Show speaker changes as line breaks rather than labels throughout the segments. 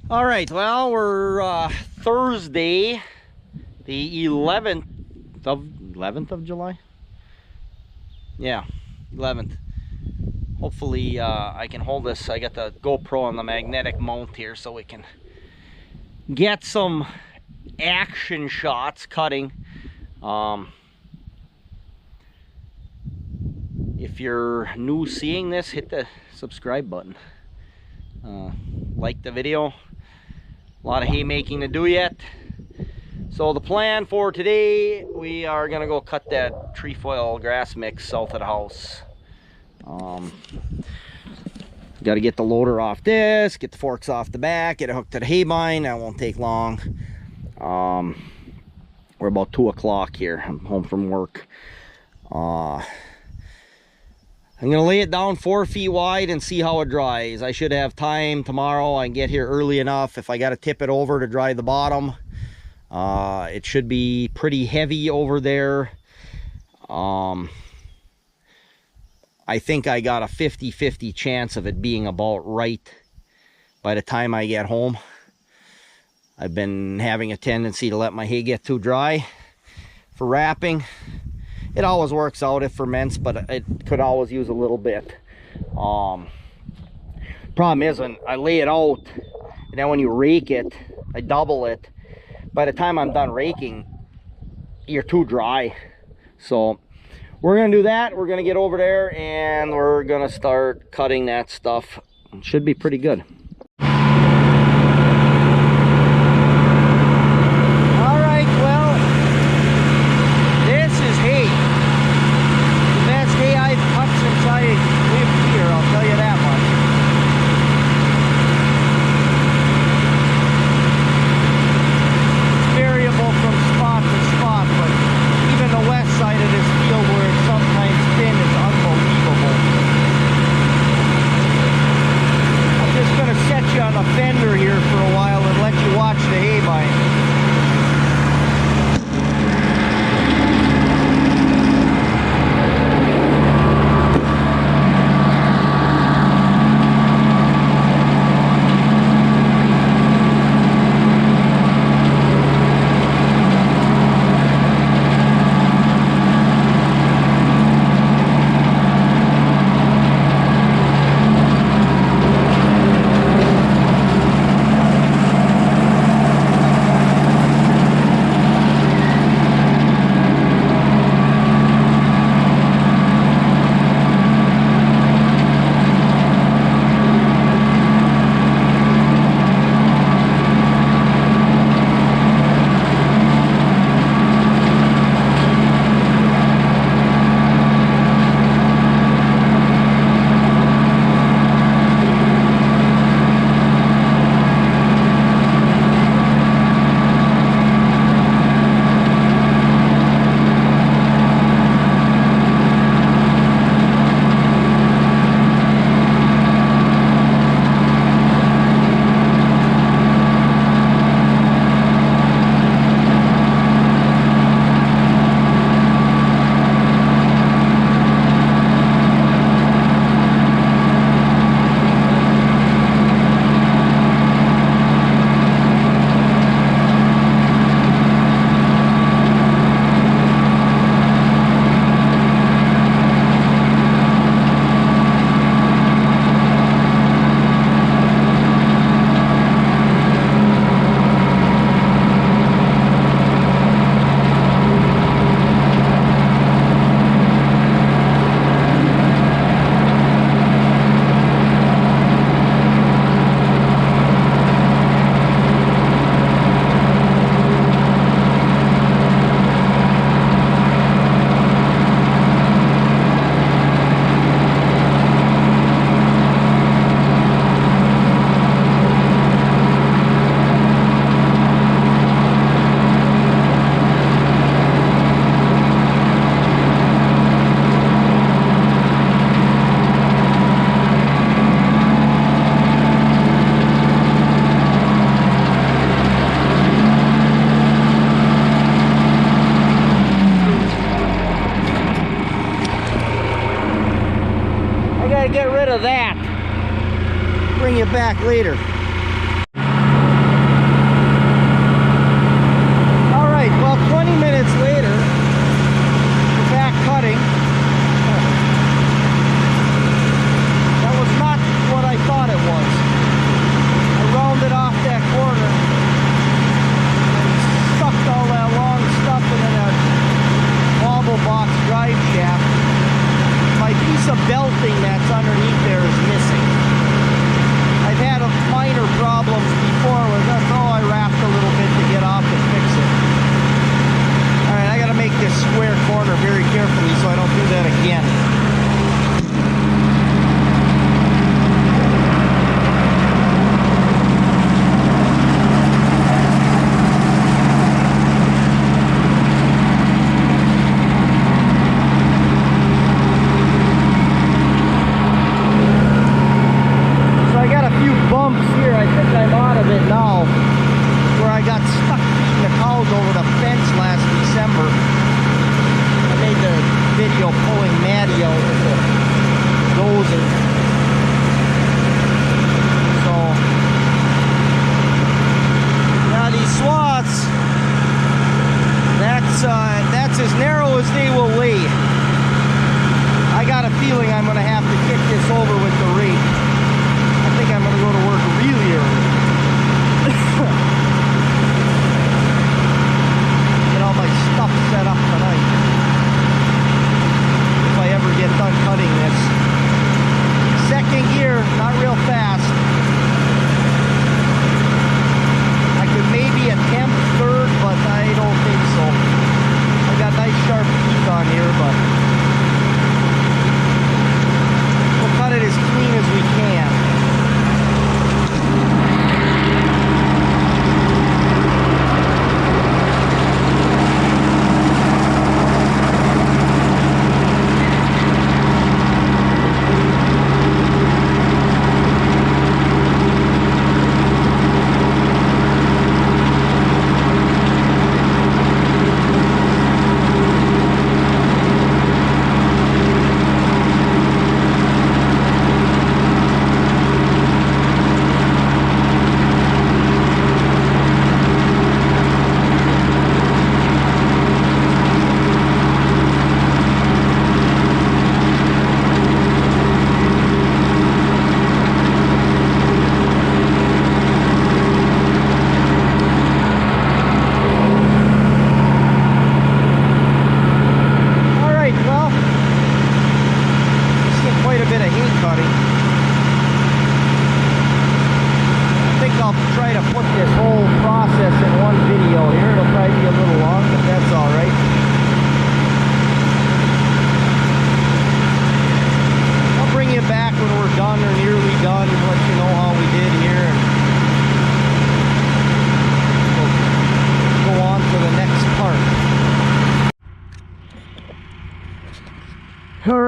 All right, well, we're Thursday, the 11th of July. Yeah, 11th. Hopefully, I can hold this. I got the GoPro on the magnetic mount here, so we can get some action shots cutting. If you're new seeing this, hit the subscribe button. Like the video. A lot of haymaking to do yet. So the plan for today, we are gonna go cut that trefoil grass mix south of the house. Got to get the loader off this, get the forks off the back, get it hooked to the haybine. That won't take long. We're about 2 o'clock here. I'm home from work. I'm gonna lay it down 4 feet wide and see how it dries. I should have time tomorrow. I can get here early enough. If I got to tip it over to dry the bottom, it should be pretty heavy over there. I think I got a 50-50 chance of it being about right by the time I get home. I've been having a tendency to let my hay get too dry for wrapping. It always works out, it ferments, but it could always use a little bit. Problem is, when I lay it out, and then when you rake it, I double it. By the time I'm done raking, you're too dry. So we're gonna do that. We're gonna get over there and we're gonna start cutting that stuff. It should be pretty good. All right, well, this is hay. The best hay I've cut since I lived here, I'll tell you that much. It's variable from spot to spot, but even the west side of this field where it's sometimes thin is unbelievable. I'm just going to set you on a fender here for a while and let you watch the haybine. Get rid of that. Bring you back later.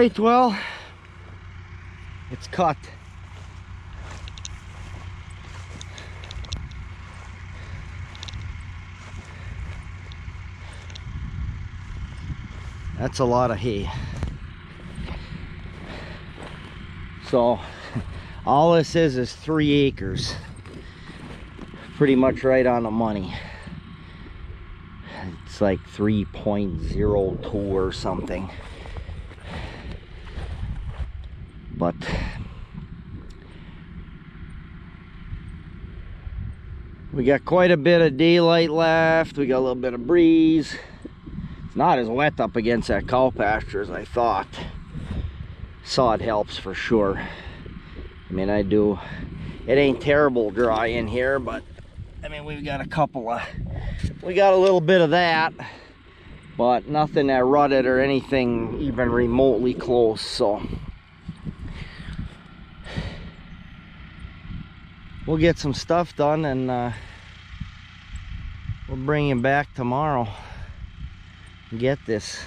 right, well, it's cut. That's a lot of hay. So all this is 3 acres. Pretty much right on the money. It's like 3.02 or something. But we got quite a bit of daylight left. We got a little bit of breeze. It's not as wet up against that cow pasture as I thought. Sod helps for sure. I mean, I do. It ain't terrible dry in here, but I mean, we've got a couple of, we got a little bit of that, but nothing that rutted or anything even remotely close. So we'll get some stuff done, and we'll bring him back tomorrow and get this.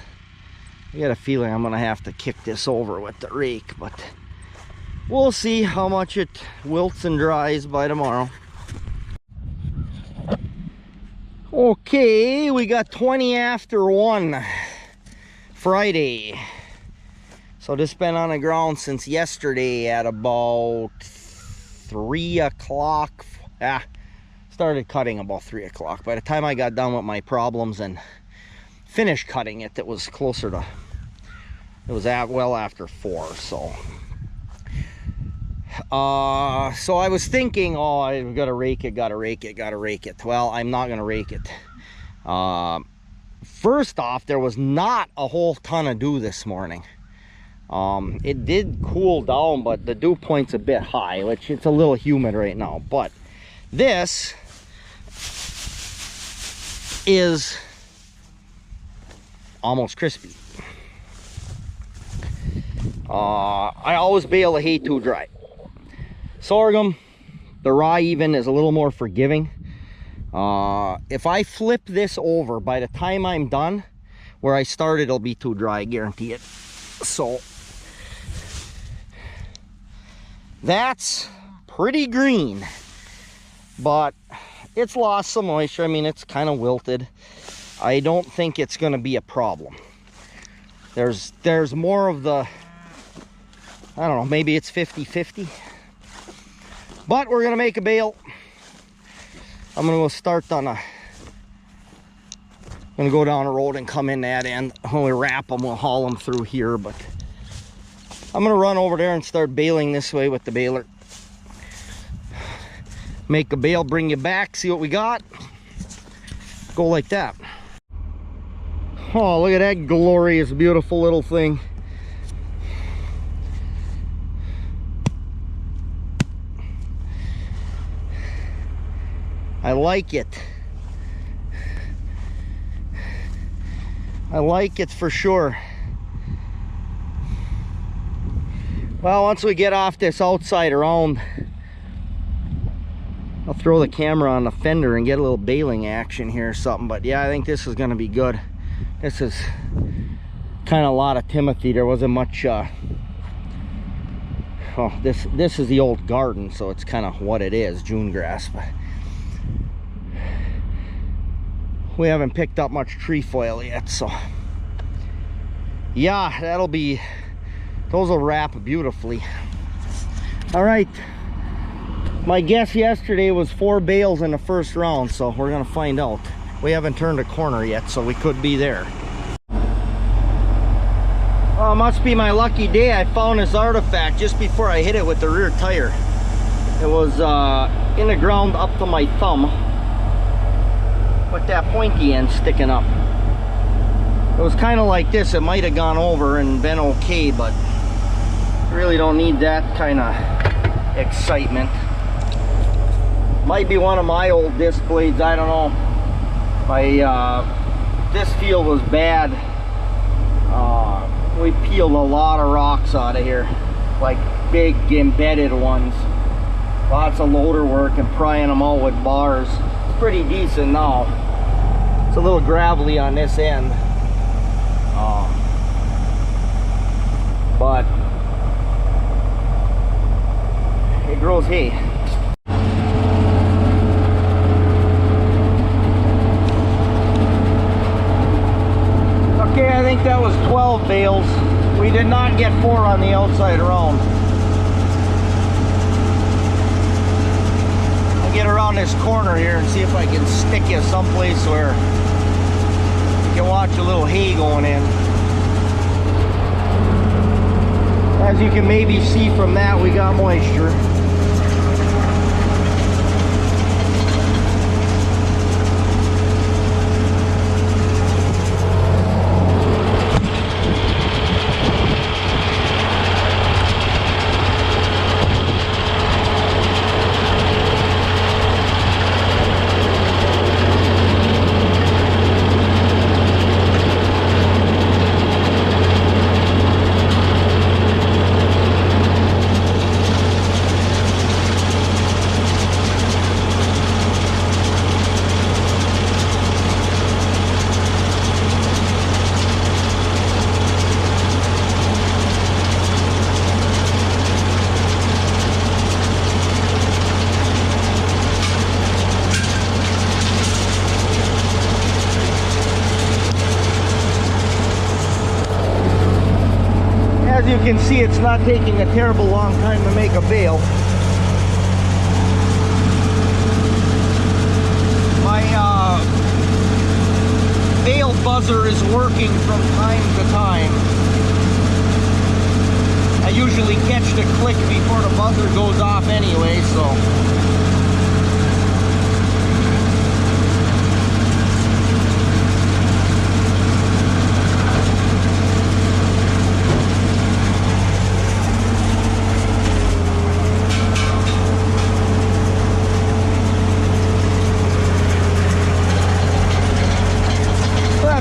I got a feeling I'm gonna have to kick this over with the rake, but we'll see how much it wilts and dries by tomorrow. Okay, we got 20 after 1 Friday. So this has been on the ground since yesterday at about 3 o'clock. Started cutting about 3 o'clock. By the time I got done with my problems and finished cutting it, it was closer to, it was well after 4. So I was thinking, oh, I've got to rake it, Well, I'm not going to rake it. First off, there was not a whole ton of dew this morning. It did cool down, but the dew point's a bit high, which it's a little humid right now. But this is almost crispy. I always bale the hay too dry. Sorghum, the rye even, is a little more forgiving. If I flip this over, by the time I'm done where I started, it'll be too dry, I guarantee it. So that's pretty green, but it's lost some moisture. I mean, it's kind of wilted. I don't think it's going to be a problem. There's more of the, I don't know, maybe it's 50-50. But we're gonna make a bale. I'm gonna go start on I'm gonna go down the road and come in that end. When we wrap them, we'll haul them through here. But I'm gonna run over there and start baling this way with the baler. Make a bale, bring you back, see what we got. Go like that. Oh, look at that glorious, beautiful little thing. I like it. I like it for sure. Well, once we get off this outside round, I'll throw the camera on the fender and get a little baling action here or something. But yeah, I think this is gonna be good. This is kind of a lot of Timothy. There wasn't much oh, this is the old garden, so it's kind of what it is, June grass. But we haven't picked up much trefoil yet, so yeah, that'll be, those will wrap beautifully. All right, my guess yesterday was 4 bales in the first round, so we're gonna find out. We haven't turned a corner yet, so we could be there. Oh, it must be my lucky day. I found this artifact just before I hit it with the rear tire. It was in the ground up to my thumb, with that pointy end sticking up. It was kind of like this. It might have gone over and been okay, but really don't need that kind of excitement. Might be one of my old disc blades, I don't know. This field was bad. We peeled a lot of rocks out of here, like big embedded ones. Lots of loader work and prying them out with bars. It's pretty decent now. It's a little gravelly on this end. but it grows hay. Okay, I think that was 12 bales. We did not get 4 on the outside round. I'll get around this corner here and see if I can stick you someplace where you can watch a little hay going in. As you can maybe see from that, we got moisture. As you can see, it's not taking a terrible long time to make a bale. My bale buzzer is working from time to time. I usually catch the click before the buzzer goes off anyway, so.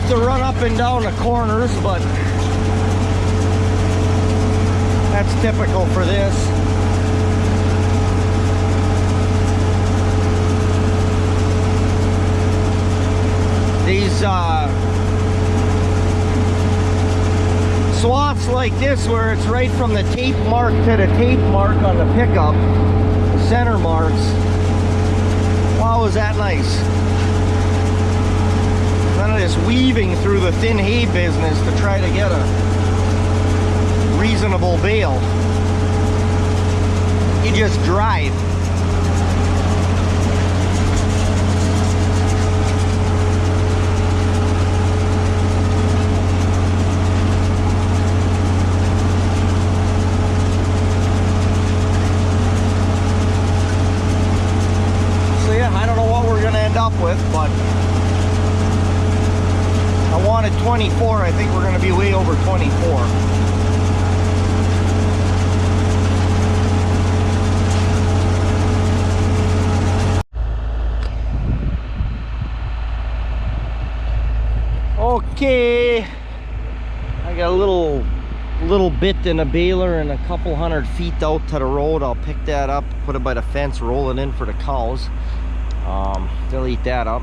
To run up and down the corners, but that's typical for this. These swaths like this, where it's right from the tape mark to the tape mark on the pickup, the center marks. Wow, is that nice? None of this weaving through the thin hay business to try to get a reasonable bale. You just drive. So yeah, I don't know what we're gonna end up with, but I wanted 24. I think we're going to be way over 24. Okay, I got a little bit in a baler and a couple 100 feet out to the road. I'll pick that up, put it by the fence, roll it in for the cows. They'll eat that up.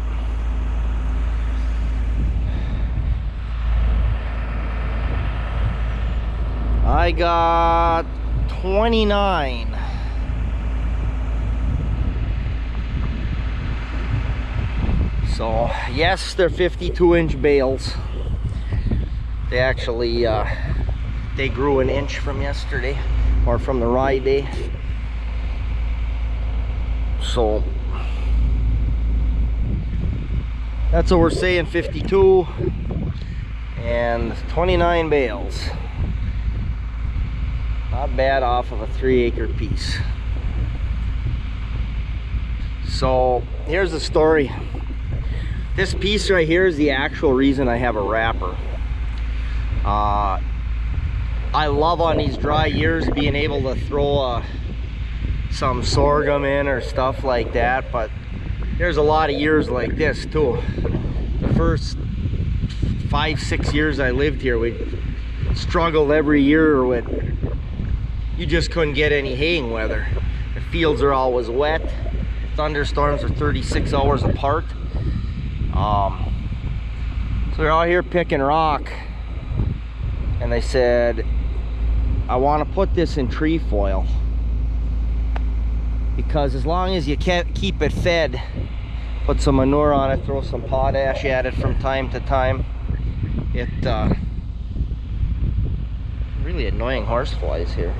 I got 29. So yes, they're 52-inch bales. They actually they grew an inch from yesterday, or from the rye day. So that's what we're saying, 52 and 29 bales. Not bad off of a 3-acre piece. So here's the story. This piece right here is the actual reason I have a wrapper. I love on these dry years being able to throw some sorghum in or stuff like that, but there's a lot of years like this too. The first 5-6 years I lived here, we struggled every year with, you just couldn't get any haying weather. The fields are always wet. Thunderstorms are 36 hours apart. So we're out here picking rock, and they said, I want to put this in trefoil, because as long as you can't keep it fed, put some manure on it, throw some potash at it from time to time, it really annoying horseflies here.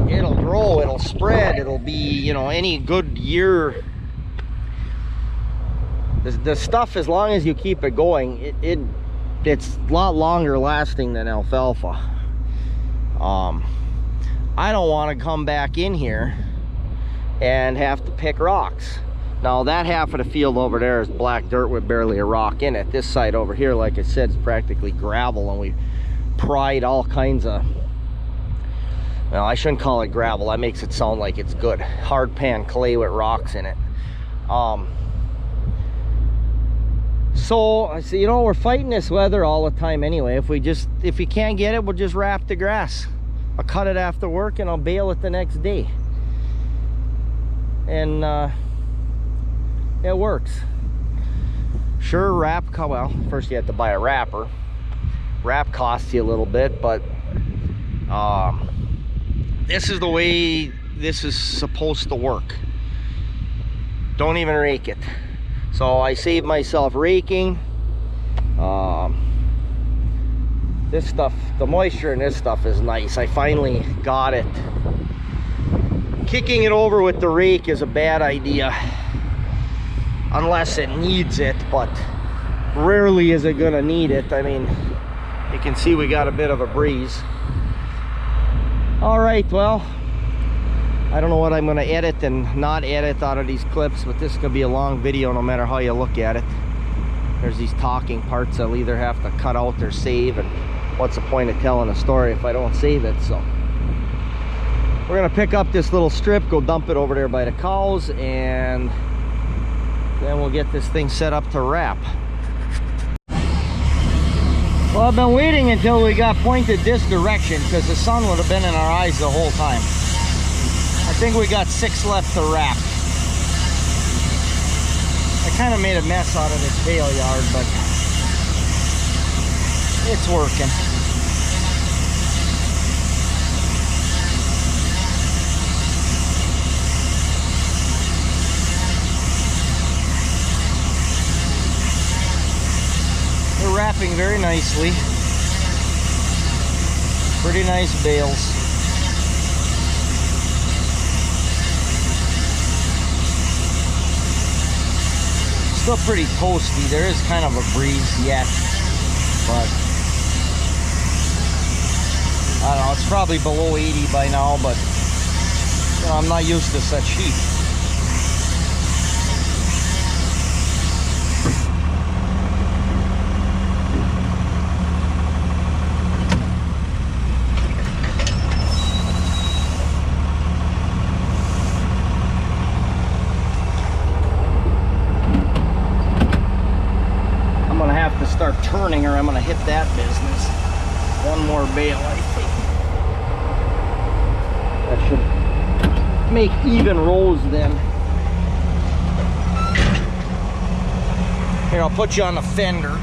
It'll grow, it'll spread, it'll be, you know, any good year. The stuff, as long as you keep it going, it's a lot longer lasting than alfalfa. I don't want to come back in here and have to pick rocks. Now that half of the field over there is black dirt with barely a rock in it. This side over here, like I said, is practically gravel, and we pried all kinds of, well, I shouldn't call it gravel, that makes it sound like it's good, hard pan clay with rocks in it. So I say, you know, we're fighting this weather all the time anyway. If you can't get it, we'll just wrap the grass. I'll cut it after work and I'll bale it the next day. And it works. Sure, well, first you have to buy a wrapper. Wrap costs you a little bit, but this is the way this is supposed to work. Don't even rake it. So I saved myself raking. This stuff, the moisture in this stuff is nice. I finally got it. Kicking it over with the rake is a bad idea, unless it needs it, but rarely is it gonna need it. I mean, you can see we got a bit of a breeze. All right, well, I don't know what I'm gonna edit and not edit out of these clips, but this is gonna be a long video no matter how you look at it. There's these talking parts I'll either have to cut out or save, and what's the point of telling a story if I don't save it? So we're gonna pick up this little strip, go dump it over there by the cows, and then we'll get this thing set up to wrap. Well, I've been waiting until we got pointed this direction, because the sun would have been in our eyes the whole time. I think we got 6 left to wrap. I kind of made a mess out of this bale yard, but it's working. They're wrapping very nicely. Pretty nice bales. Still pretty toasty. There is kind of a breeze yet, but I don't know, it's probably below 80 by now, but you know, I'm not used to such heat. Start turning, or I'm gonna hit that business. One more bale, I think. That should make even rows then. Here, I'll put you on the fender.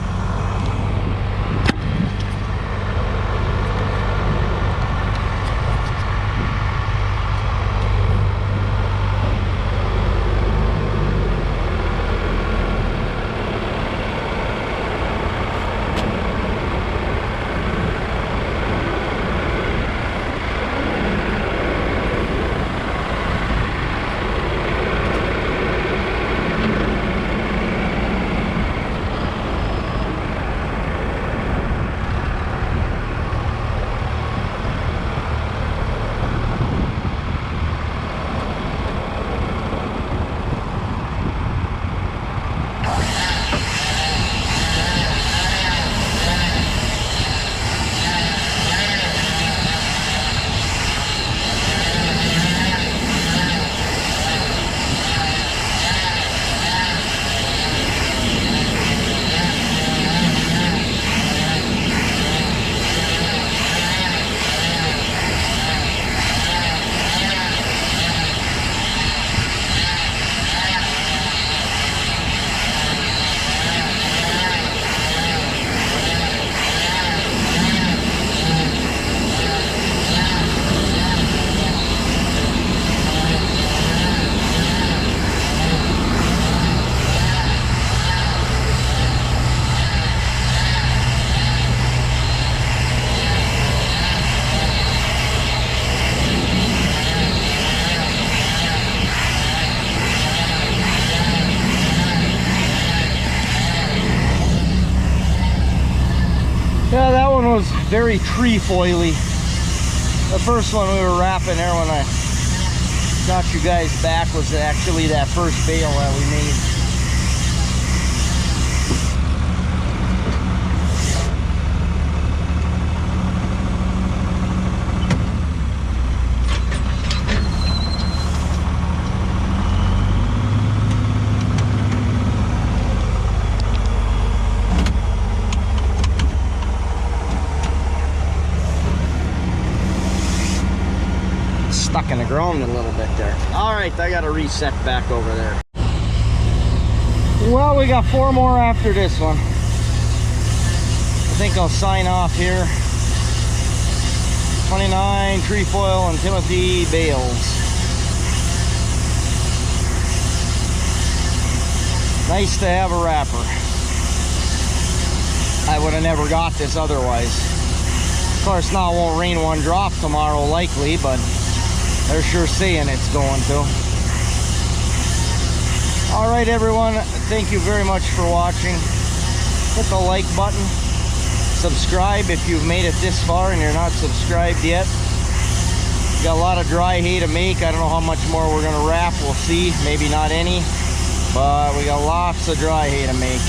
very tree foily. The first one we were wrapping there when I got you guys back was actually that first bale that we made. Stuck in the ground a little bit there. All right, I got to reset back over there. Well, we got 4 more after this one. I think I'll sign off here. 29 trefoil and Timothy bales. Nice to have a wrapper. I would have never got this otherwise. Of course, now it won't rain one drop tomorrow likely, but they're sure saying it's going to. All right, everyone, thank you very much for watching. Hit the like button. Subscribe if you've made it this far and you're not subscribed yet. Got a lot of dry hay to make. I don't know how much more we're gonna wrap. We'll see. Maybe not any, but we got lots of dry hay to make.